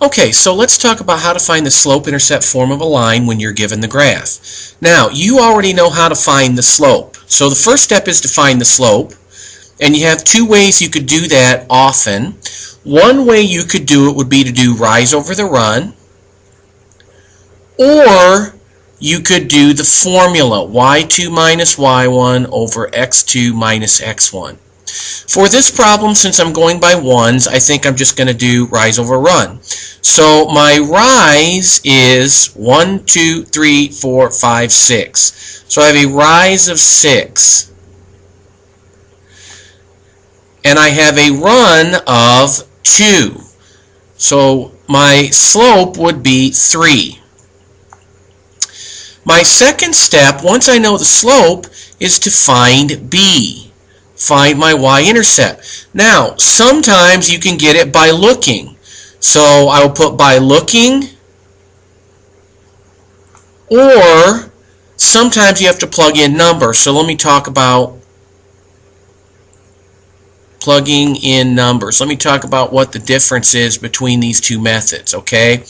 Okay, so let's talk about how to find the slope-intercept form of a line when you're given the graph. Now, you already know how to find the slope. So the first step is to find the slope, and you have two ways you could do that often. One way you could do it would be to do rise over the run, or you could do the formula, y2 minus y1 over x2 minus x1. For this problem, since I'm going by ones, I think I'm just going to do rise over run. So my rise is 1, 2, 3, 4, 5, 6. So I have a rise of 6. And I have a run of 2. So my slope would be 3. My second step, once I know the slope, is to find b. Find my y-intercept. Now, sometimes you can get it by looking. So I will put by looking, or sometimes you have to plug in numbers. So let me talk about plugging in numbers. Let me talk about what the difference is between these two methods, okay?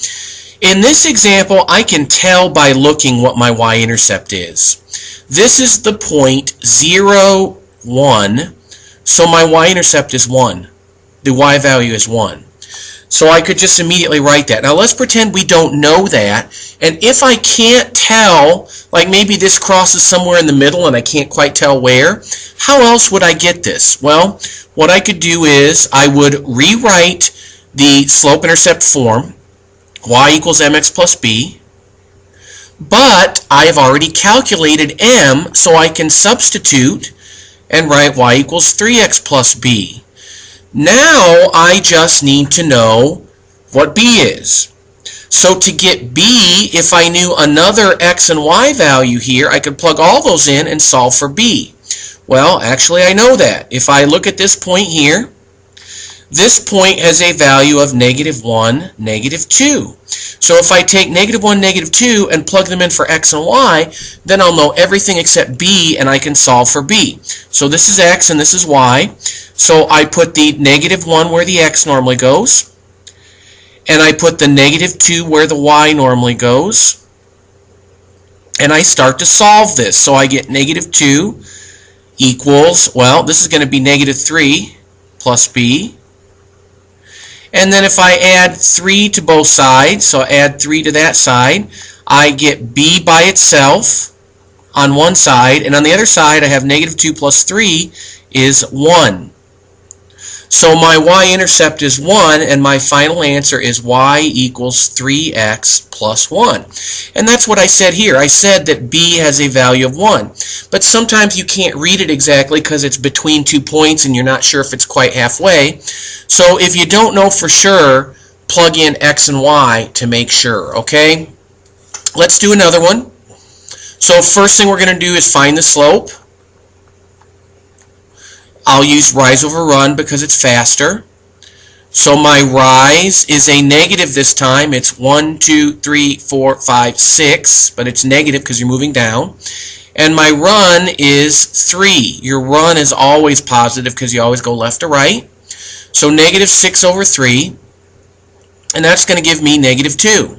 In this example, I can tell by looking what my y-intercept is. This is the point 0, 1, so my y-intercept is 1. The y value is 1. So I could just immediately write that. Now let's pretend we don't know that, and if I can't tell, like maybe this crosses somewhere in the middle and I can't quite tell where, how else would I get this? Well, what I could do is I would rewrite the slope-intercept form, y equals mx plus b, but I have already calculated m, so I can substitute and write y equals 3x plus b. Now I just need to know what b is. So to get b, if I knew another x and y value here, I could plug all those in and solve for b. Well, actually I know that. If I look at this point here, this point has a value of -1, -2. So if I take -1, -2 and plug them in for x and y, then I'll know everything except b, and I can solve for b. So this is x and this is y. So I put the -1 where the x normally goes, and I put the -2 where the y normally goes, and I start to solve this. So I get -2 equals, well, this is going to be -3 plus b. And then if I add 3 to both sides, so I add 3 to that side, I get b by itself on one side, and on the other side I have -2 plus 3 is 1. So my y-intercept is 1, and my final answer is y equals 3x plus 1. And that's what I said here. I said that b has a value of 1. But sometimes you can't read it exactly because it's between 2 points and you're not sure if it's quite halfway. So if you don't know for sure, plug in x and y to make sure, okay? Let's do another one. So first thing we're going to do is find the slope. I'll use rise over run because it's faster. So my rise is a negative this time. It's 1, 2, 3, 4, 5, 6, but it's negative because you're moving down. And my run is 3. Your run is always positive because you always go left to right. So -6 over 3, and that's going to give me -2.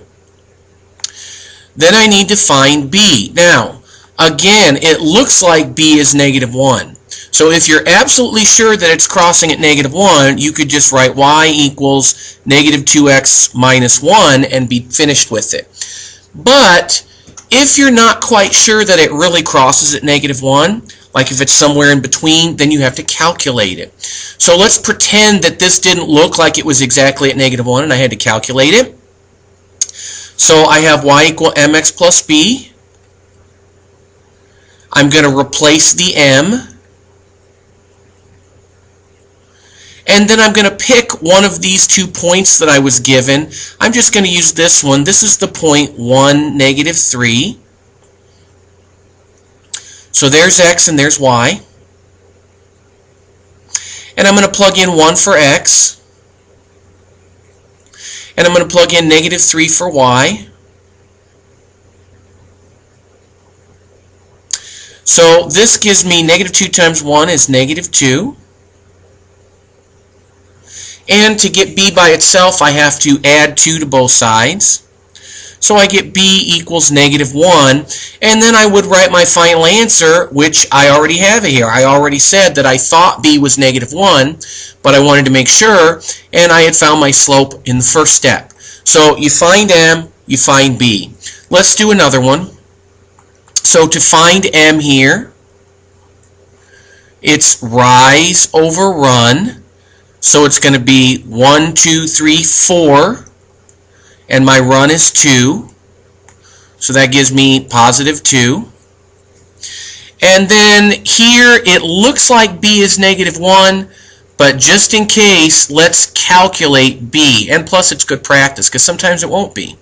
Then I need to find b. Now, again, it looks like b is -1. So if you're absolutely sure that it's crossing at -1, you could just write y equals -2x minus 1 and be finished with it. But if you're not quite sure that it really crosses at -1, like if it's somewhere in between, then you have to calculate it. So let's pretend that this didn't look like it was exactly at -1 and I had to calculate it. So I have y equal mx plus b. I'm going to replace the m. And then I'm going to pick one of these 2 points that I was given. I'm just going to use this one. This is the point 1, -3. So there's x and there's y. And I'm going to plug in 1 for x. And I'm going to plug in -3 for y. So this gives me -2 times 1 is -2. And to get b by itself, I have to add 2 to both sides. So I get b equals negative 1, and then I would write my final answer, which I already have it here. I already said that I thought b was negative 1, but I wanted to make sure, and I had found my slope in the first step. So you find m, you find b. Let's do another one. So to find m here, it's rise over run. So it's going to be 1, 2, 3, 4. And my run is 2, so that gives me positive 2. And then here it looks like b is negative 1, but just in case, let's calculate b. And plus it's good practice, because sometimes it won't be.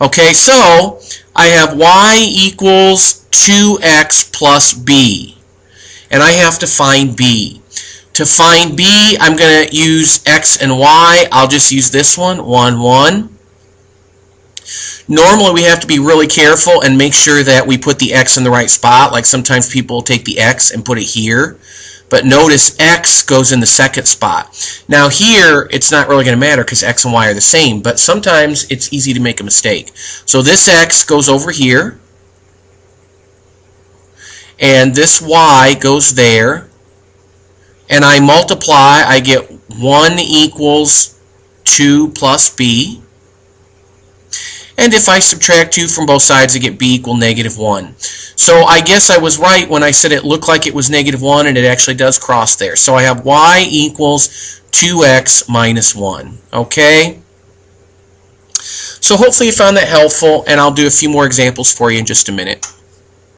Okay, so I have y equals 2x plus b, and I have to find b. To find b, I'm going to use x and y. I'll just use this one, 1, 1. Normally we have to be really careful and make sure that we put the x in the right spot. Like sometimes people will take the x and put it here. But notice x goes in the second spot. Now here it's not really going to matter because x and y are the same. But sometimes it's easy to make a mistake. So this x goes over here. And this y goes there. And I multiply. I get 1 equals 2 plus b. And if I subtract 2 from both sides, I get b equal negative 1. So I guess I was right when I said it looked like it was negative 1, and it actually does cross there. So I have y equals 2x minus 1. Okay? So hopefully you found that helpful, and I'll do a few more examples for you in just a minute.